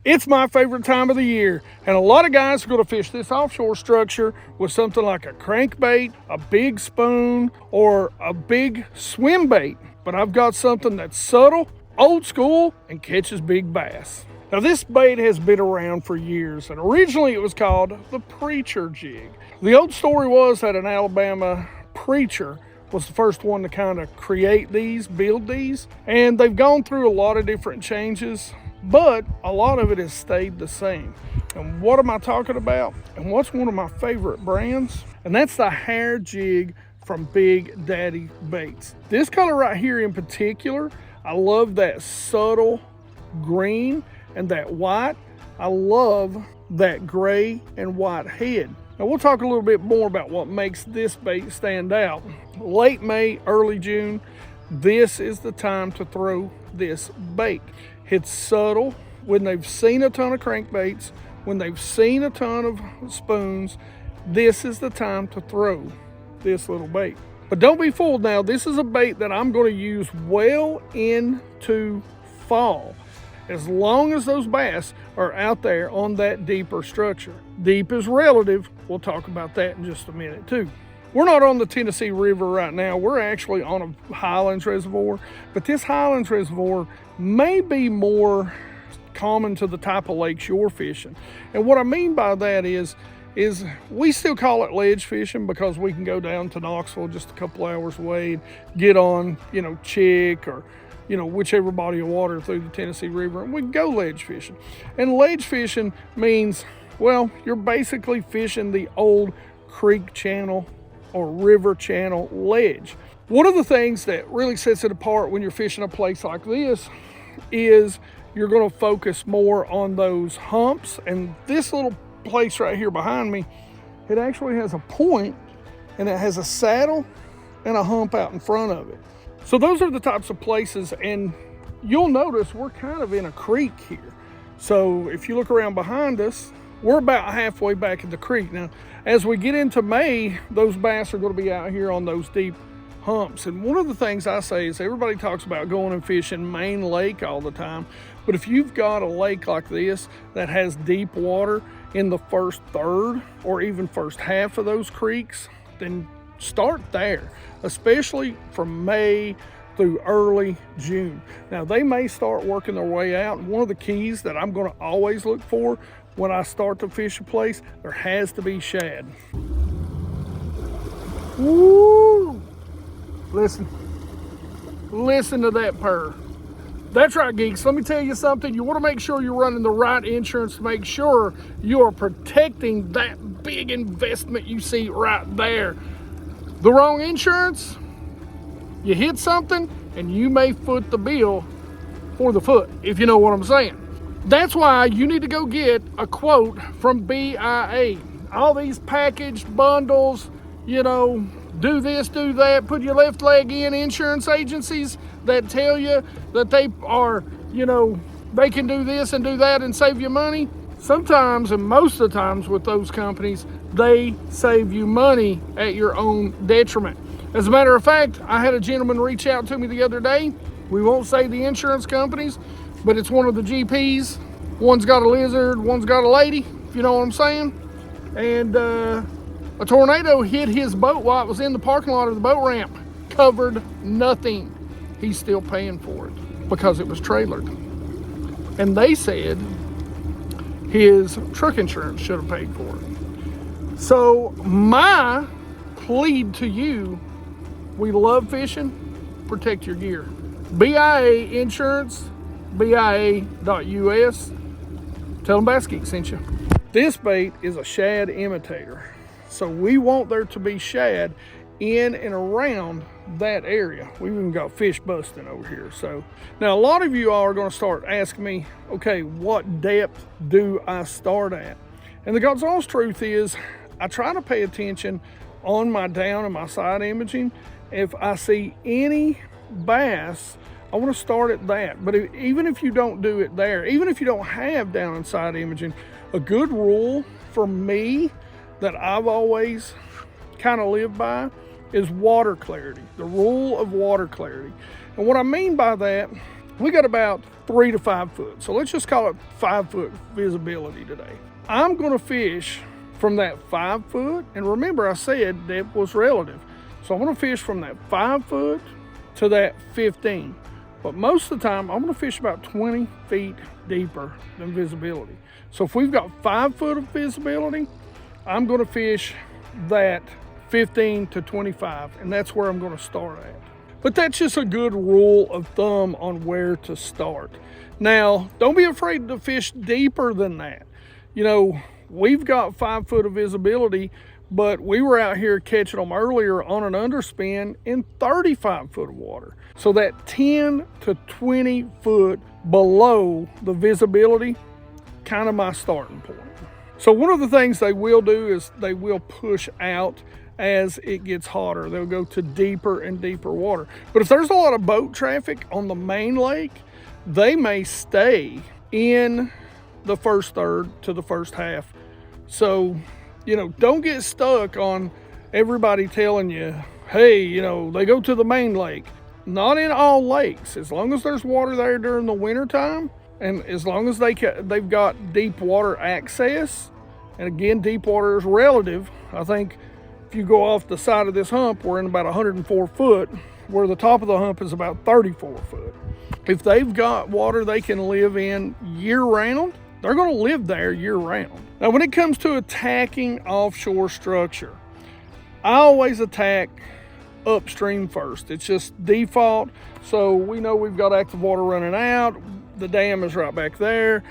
It's my favorite time of the year, and a lot of guys are going to fish this offshore structure with something like a crankbait, a big spoon, or a big swim bait. But I've got something that's subtle, old school, and catches big bass. Now this bait has been around for years, and originally it was called the preacher jig. The old story was that an Alabama preacher was the first one to kind of create these, build these, and they've gone through a lot of different changes, but a lot of it has stayed the same. And what am I talking about? And what's one of my favorite brands? And that's the hair jig from Big Daddy Baits. This color right here in particular, I love that subtle green and that white. I love that gray and white head. Now we'll talk a little bit more about what makes this bait stand out. Late May, early June, this is the time to throw this bait. It's subtle. When they've seen a ton of crankbaits, when they've seen a ton of spoons, this is the time to throw this little bait. But don't be fooled now, this is a bait that I'm going to use well into fall, as long as those bass are out there on that deeper structure. Deep is relative. We'll talk about that in just a minute too. We're not on the Tennessee River right now. We're actually on a Highlands reservoir, but this Highlands reservoir may be more common to the type of lakes you're fishing. And what I mean by that is we still call it ledge fishing because we can go down to Knoxville just a couple hours away and get on, Chick or, whichever body of water through the Tennessee River, and we can go ledge fishing. And ledge fishing means, well, you're basically fishing the old creek channel or river channel ledge. One of the things that really sets it apart when you're fishing a place like this is you're going to focus more on those humps. And this little place right here behind me, it actually has a point and it has a saddle and a hump out in front of it. So those are the types of places, and you'll notice we're kind of in a creek here. So if you look around behind us, we're about halfway back in the creek. Now, as we get into May, those bass are going to be out here on those deep humps. And one of the things I say is everybody talks about going and fishing Main Lake all the time. But if you've got a lake like this that has deep water in the first third or even first half of those creeks, then start there, especially from May through early June. Now, they may start working their way out. And one of the keys that I'm going to always look for when I start to fish a place, there has to be shad. Woo! Listen to that purr. That's right, geeks. Let me tell you something. You want to make sure you're running the right insurance to make sure you are protecting that big investment you see right there. The wrong insurance, you hit something and you may foot the bill for the foot, if you know what I'm saying. That's why you need to go get a quote from BIA. All these packaged bundles, do this, do that, put your left leg in, insurance agencies that tell you that they are, they can do this and do that and save you money. Sometimes, and most of the times with those companies, they save you money at your own detriment. As a matter of fact, I had a gentleman reach out to me the other day. We won't say the insurance companies, but it's one of the GPs. One's got a lizard, one's got a lady, if you know what I'm saying. And a tornado hit his boat while it was in the parking lot of the boat ramp. Covered nothing. He's still paying for it because it was trailered. And they said his truck insurance should have paid for it. So my plea to you, we love fishing, protect your gear. BIA Insurance, BIA.US. Tell them BassGeek sent you. This bait is a shad imitator. So we want there to be shad in and around that area. We've even got fish busting over here. So now a lot of you all are going to start asking me, okay, what depth do I start at? And the God's honest truth is I try to pay attention on my down and my side imaging. If I see any bass, I want to start at that. But even if you don't do it there, even if you don't have down and side imaging, a good rule for me that I've always kind of lived by is water clarity, the rule of water clarity. And what I mean by that, we got about 3 to 5 foot. So let's just call it 5 foot visibility today. I'm gonna fish from that 5 foot, and remember I said depth was relative. So I'm gonna fish from that 5 foot to that 15. But most of the time, I'm gonna fish about 20 feet deeper than visibility. So if we've got 5 foot of visibility, I'm gonna fish that 15 to 25, and that's where I'm gonna start at. But that's just a good rule of thumb on where to start. Now, don't be afraid to fish deeper than that. You know, we've got 5 foot of visibility, but we were out here catching them earlier on an underspin in 35 foot of water. So that 10 to 20 foot below the visibility, kind of my starting point. So one of the things they will do is they will push out as it gets hotter. They'll go to deeper and deeper water. But if there's a lot of boat traffic on the main lake, they may stay in the first third to the first half. So, you know, don't get stuck on everybody telling you, hey, you know, they go to the main lake. Not in all lakes. As long as there's water there during the winter time, and as long as they've got deep water access, and again, deep water is relative. I think if you go off the side of this hump, we're in about 104 foot, where the top of the hump is about 34 foot. If they've got water they can live in year round, they're gonna live there year round. Now, when it comes to attacking offshore structure, I always attack upstream first. It's just default. So we know we've got active water running out. The dam is right back there.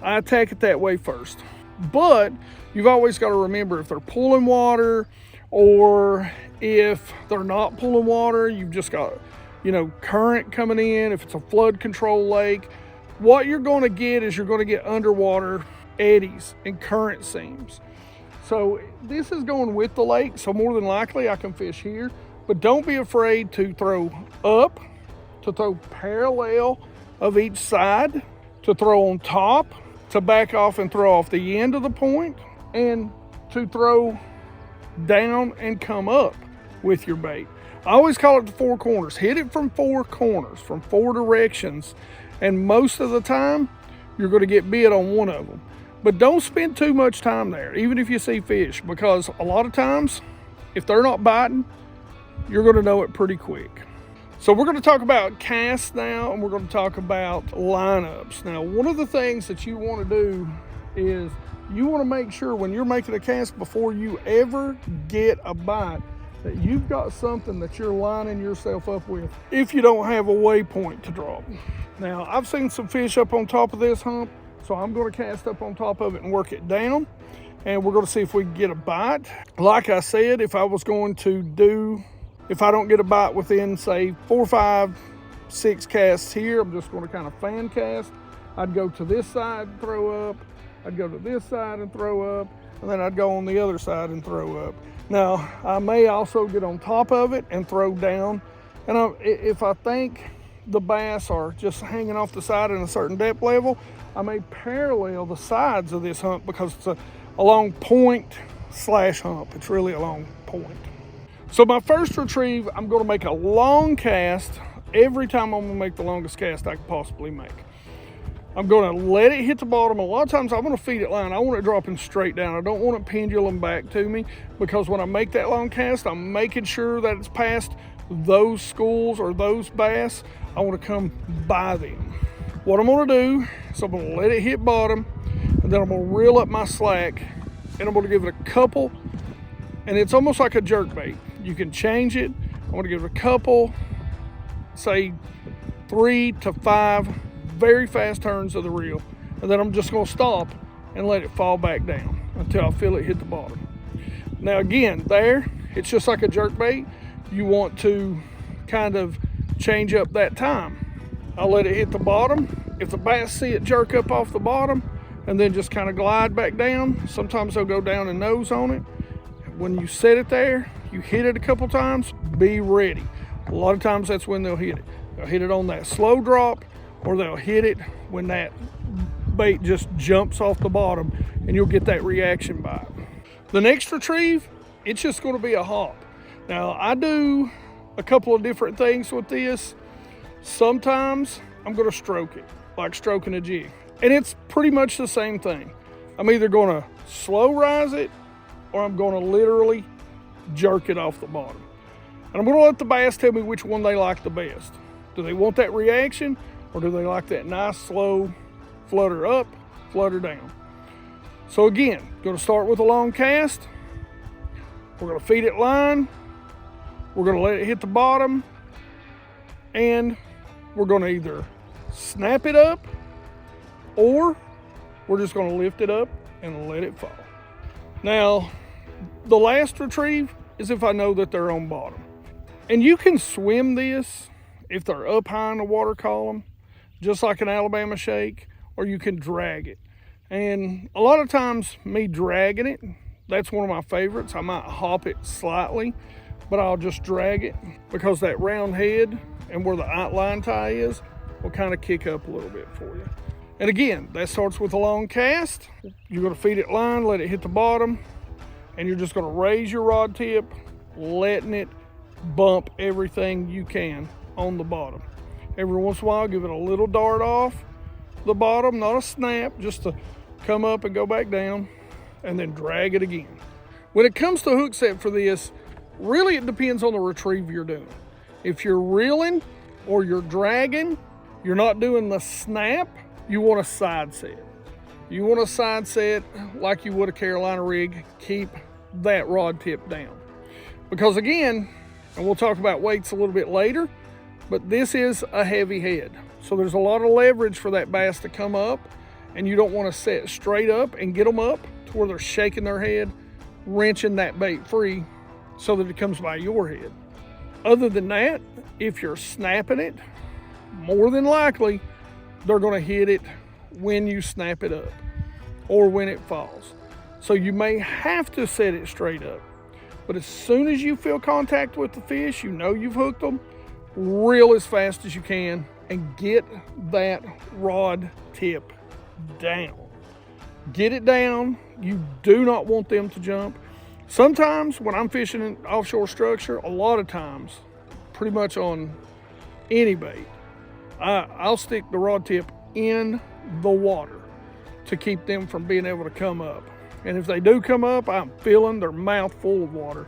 I attack it that way first. But you've always got to remember, if they're pulling water or if they're not pulling water, you've just got, you know, current coming in. If it's a flood control lake, what you're going to get is you're going to get underwater eddies and current seams. So this is going with the lake, so more than likely I can fish here. But don't be afraid to throw up, to throw parallel of each side, to throw on top, to back off and throw off the end of the point, and to throw down and come up with your bait. I always call it the 4 corners. Hit it from 4 corners, from 4 directions, and most of the time you're going to get bit on one of them. But don't spend too much time there, even if you see fish, because a lot of times, if they're not biting, you're going to know it pretty quick. So we're going to talk about casts now, and we're going to talk about lineups. Now, one of the things that you want to do is you want to make sure when you're making a cast, before you ever get a bite, that you've got something that you're lining yourself up with if you don't have a waypoint to drop. Now, I've seen some fish up on top of this hump, so I'm going to cast up on top of it and work it down, and we're going to see if we can get a bite. Like I said, if I don't get a bite within, say, 4, 5, 6 casts here, I'm just going to kind of fan cast. I'd go to this side and throw up. I'd go to this side and throw up. And then I'd go on the other side and throw up. Now, I may also get on top of it and throw down. And if I think the bass are just hanging off the side in a certain depth level, I may parallel the sides of this hump, because it's a long point / hump. It's really a long point. So my first retrieve, I'm going to make a long cast. Every time I'm going to make the longest cast I can possibly make. I'm going to let it hit the bottom. A lot of times I'm going to feed it line. I want it dropping straight down. I don't want it pendulum back to me, because when I make that long cast, I'm making sure that it's past those schools or those bass. I want to come by them. What I'm going to do is I'm going to let it hit bottom, and then I'm going to reel up my slack, and I'm going to give it a couple, and it's almost like a jerk bait. You can change it. I'm going to give it a couple, say 3 to 5 very fast turns of the reel, and then I'm just going to stop and let it fall back down until I feel it hit the bottom. Now again, there, it's just like a jerk bait. You want to kind of change up that time. I'll let it hit the bottom. If the bass see it jerk up off the bottom and then just kind of glide back down, sometimes they'll go down and nose on it. When you set it there, you hit it a couple times, be ready. A lot of times that's when they'll hit it. They'll hit it on that slow drop, or they'll hit it when that bait just jumps off the bottom, and you'll get that reaction bite. The next retrieve, it's just going to be a hop. Now, I do a couple of different things with this. Sometimes I'm going to stroke it. like stroking a jig. And it's pretty much the same thing. I'm either gonna slow rise it or I'm gonna literally jerk it off the bottom. And I'm gonna let the bass tell me which one they like the best. Do they want that reaction, or do they like that nice slow flutter up, flutter down? So again, gonna start with a long cast. We're gonna feed it line. We're gonna let it hit the bottom, and we're gonna either snap it up, or we're just gonna lift it up and let it fall. Now, the last retrieve is if I know that they're on bottom. And you can swim this if they're up high in the water column, just like an Alabama shake, or you can drag it. And a lot of times, me dragging it, that's one of my favorites. I might hop it slightly, but I'll just drag it because that round head and where the line tie is will kind of kick up a little bit for you. And again, that starts with a long cast. You're gonna feed it line, let it hit the bottom, and you're just gonna raise your rod tip, letting it bump everything you can on the bottom. Every once in a while, give it a little dart off the bottom, not a snap, just to come up and go back down, and then drag it again. When it comes to hook set for this, really it depends on the retrieve you're doing. If you're reeling or you're dragging, you're not doing the snap, you want a side set. You want a side set like you would a Carolina rig, keep that rod tip down. Because again, and we'll talk about weights a little bit later, but this is a heavy head. So there's a lot of leverage for that bass to come up, and you don't want to set straight up and get them up to where they're shaking their head, wrenching that bait free so that it comes by your head. Other than that, if you're snapping it, more than likely, they're gonna hit it when you snap it up or when it falls. So you may have to set it straight up. But as soon as you feel contact with the fish, you know you've hooked them, reel as fast as you can and get that rod tip down. Get it down. You do not want them to jump. Sometimes when I'm fishing an offshore structure, a lot of times, pretty much on any bait, I'll stick the rod tip in the water to keep them from being able to come up. And if they do come up, I'm feeling their mouth full of water.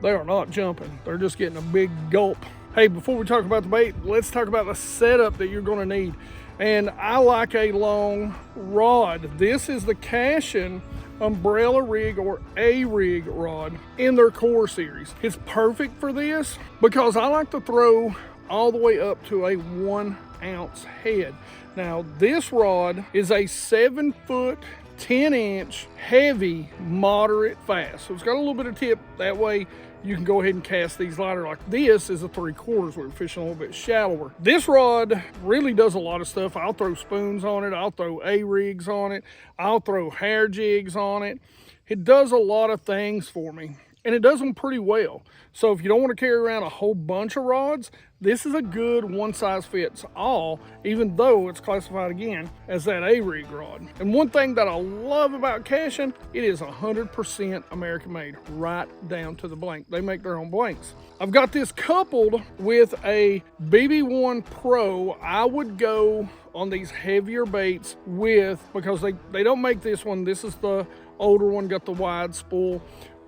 They are not jumping. They're just getting a big gulp. Hey, before we talk about the bait, let's talk about the setup that you're gonna need. And I like a long rod. This is the Cashin umbrella rig or a rig rod in their core series. It's perfect for this because I like to throw all the way up to a 1 ounce head. Now this rod is a 7 foot 10-inch heavy moderate fast, so it's got a little bit of tip. That way you can go ahead and cast these lighter. Like this is a 3/4. We're fishing a little bit shallower. This rod really does a lot of stuff. I'll throw spoons on it, I'll throw A-rigs on it, I'll throw hair jigs on it. It does a lot of things for me, and it does them pretty well. So if you don't want to carry around a whole bunch of rods, this is a good one size fits all, even though it's classified again as that A-rig rod. And one thing that I love about Cashin, it is 100% American made, right down to the blank. They make their own blanks. I've got this coupled with a BB1 Pro. I would go on these heavier baits with, because they don't make this one. This is the older one, got the wide spool.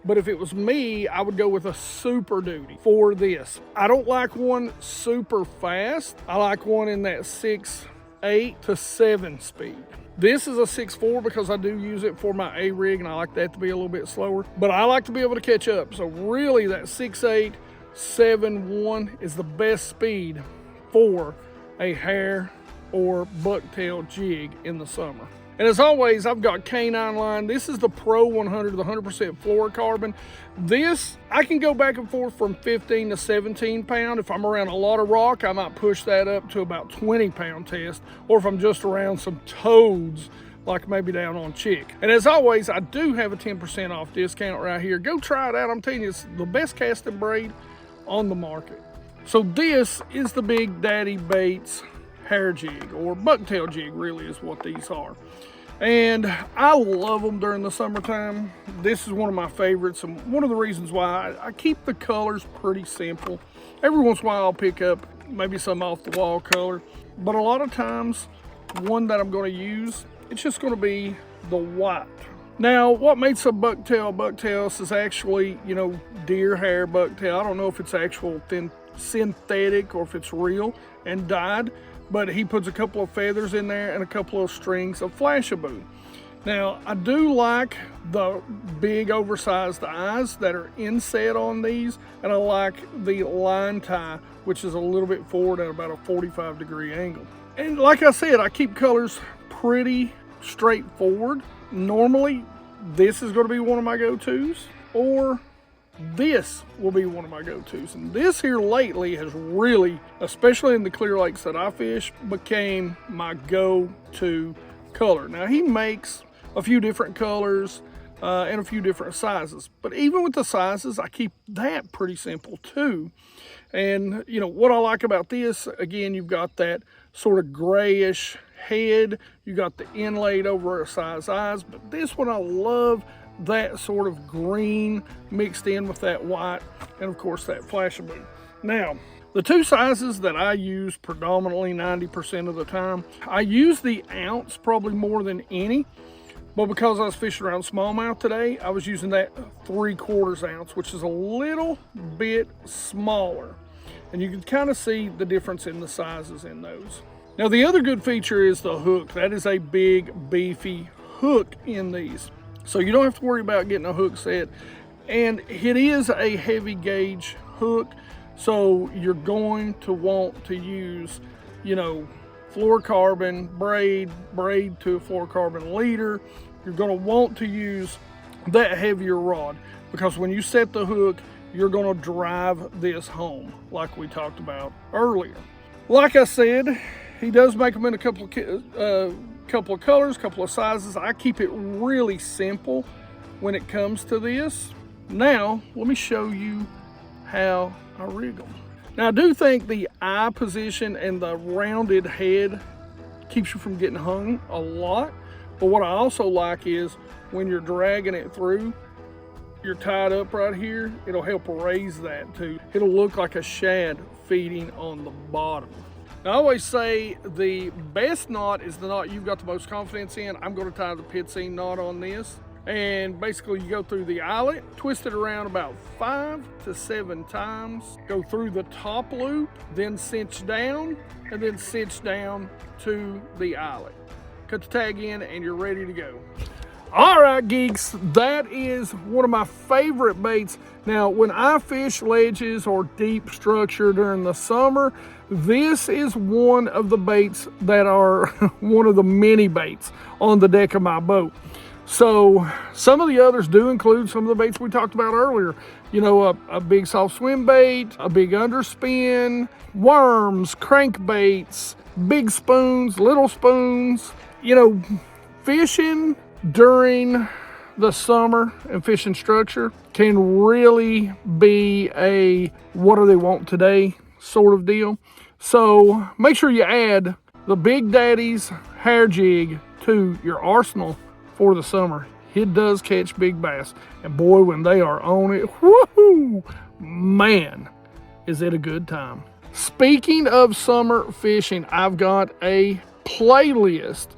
But if it was me, I would go with a Super Duty for this. I don't like one super fast. I like one in that 6.8 to 7 speed. This is a 6.4 because I do use it for my A-rig and I like that to be a little bit slower. But I like to be able to catch up. So really that 6.8, 7.1 is the best speed for a hair or bucktail jig in the summer. And as always, I've got K9 line. This is the Pro 100, the 100% fluorocarbon. This, I can go back and forth from 15 to 17 pound. If I'm around a lot of rock, I might push that up to about 20 pound test. Or if I'm just around some toads, like maybe down on Chick. And as always, I do have a 10% off discount right here. Go try it out. I'm telling you, it's the best casting braid on the market. So this is the Big Daddy Baits hair jig, or bucktail jig really is what these are. And I love them during the summertime. This is one of my favorites, and one of the reasons why I keep the colors pretty simple. Every once in a while I'll pick up maybe some off the wall color, but a lot of times one that I'm going to use. It's just going to be the white. Now, what makes a bucktail is actually, you know, deer hair bucktail. I don't know if it's actual synthetic or if it's real and dyed, but he puts a couple of feathers in there and a couple of strings of flashaboo. Now, I do like the big oversized eyes that are inset on these, and I like the line tie, which is a little bit forward at about a 45-degree angle. And like I said, I keep colors pretty straightforward. Normally, this is going to be one of my go-tos, or this will be one of my go-tos. And this here lately has really, especially in the Clear Lakes that I fish, became my go-to color. Now, he makes a few different colors and a few different sizes, but even with the sizes, I keep that pretty simple too. And you know what I like about this, again, you've got that sort of grayish head, you got the inlaid oversized eyes, but this one I love that sort of green mixed in with that white, and of course that flashaboo. Now, the two sizes that I use predominantly 90% of the time, I use the ounce probably more than any, but because I was fishing around smallmouth today, I was using that 3/4 ounce, which is a little bit smaller. And you can kind of see the difference in the sizes in those. Now, the other good feature is the hook. That is a big, beefy hook in these. So you don't have to worry about getting a hook set. And it is a heavy gauge hook. So you're going to want to use, you know, fluorocarbon braid to a fluorocarbon leader. You're going to want to use that heavier rod, because when you set the hook, you're going to drive this home like we talked about earlier. Like I said, he does make them in a couple of colors, couple of sizes. I keep it really simple when it comes to this. Now, let me show you how I rig them. Now, I do think the eye position and the rounded head keeps you from getting hung a lot. But what I also like is when you're dragging it through, you're tied up right here, it'll help raise that too. It'll look like a shad feeding on the bottom. Now, I always say the best knot is the knot you've got the most confidence in. I'm going to tie the pit seam knot on this. And basically you go through the eyelet, twist it around about 5 to 7 times, go through the top loop, then cinch down, and then cinch down to the eyelet. Cut the tag in and you're ready to go. All right, geeks, that is one of my favorite baits. Now, when I fish ledges or deep structure during the summer, this is one of the baits that are one of the mini baits on the deck of my boat. So some of the others do include some of the baits we talked about earlier. You know, a big soft swim bait, a big underspin, worms, crankbaits, big spoons, little spoons. You know, fishing during the summer and fishing structure can really be a what do they want today sort of deal. So make sure you add the Big Daddy's hair jig to your arsenal for the summer. It does catch big bass, and boy, when they are on it, woohoo, man, is it a good time. Speaking of summer fishing, I've got a playlist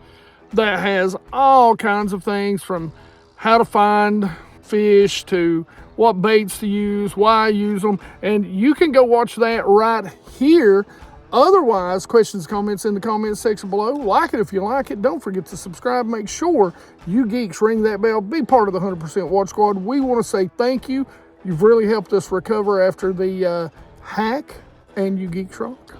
that has all kinds of things, from how to find fish to what baits to use, why I use them, and you can go watch that right here. Otherwise, questions, comments in the comments section below. Like it if you like it. Don't forget to subscribe. Make sure you geeks ring that bell. Be part of the 100% Watch Squad. We want to say thank you. You've really helped us recover after the hack, and you geeks rock.